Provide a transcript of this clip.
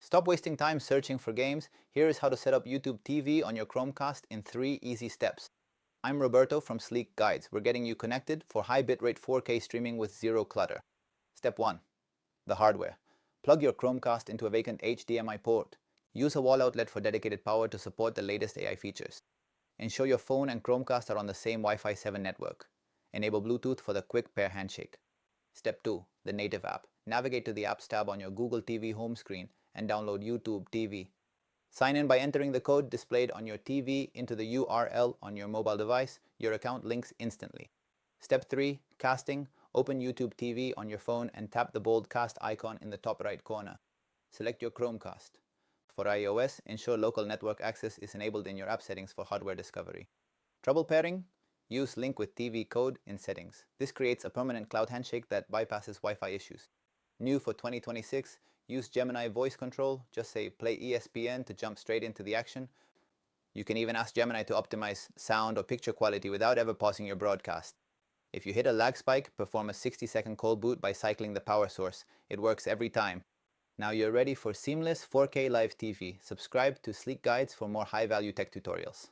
Stop wasting time searching for games. Here is how to set up YouTube TV on your Chromecast in 3 easy steps. I'm Roberto from Sleek Guides. We're getting you connected for high bitrate 4K streaming with zero clutter. Step 1. The hardware. Plug your Chromecast into a vacant HDMI port. Use a wall outlet for dedicated power to support the latest AI features. Ensure your phone and Chromecast are on the same Wi-Fi 7 network. Enable Bluetooth for the quick pair handshake. Step 2. The native app. Navigate to the Apps tab on your Google TV home screen and download YouTube TV. Sign in by entering the code displayed on your TV into the URL on your mobile device. Your account links instantly. Step 3. Casting. Open YouTube TV on your phone and tap the bold cast icon in the top right corner. Select your Chromecast. For iOS, ensure local network access is enabled in your app settings for hardware discovery. Trouble pairing? Use Link with TV code in settings. This creates a permanent cloud handshake that bypasses Wi-Fi issues. New for 2026, use Gemini voice control. Just say play ESPN to jump straight into the action. You can even ask Gemini to optimize sound or picture quality without ever pausing your broadcast. If you hit a lag spike, perform a 60-second cold boot by cycling the power source. It works every time. Now you're ready for seamless 4K live TV. Subscribe to Sleek Guides for more high-value tech tutorials.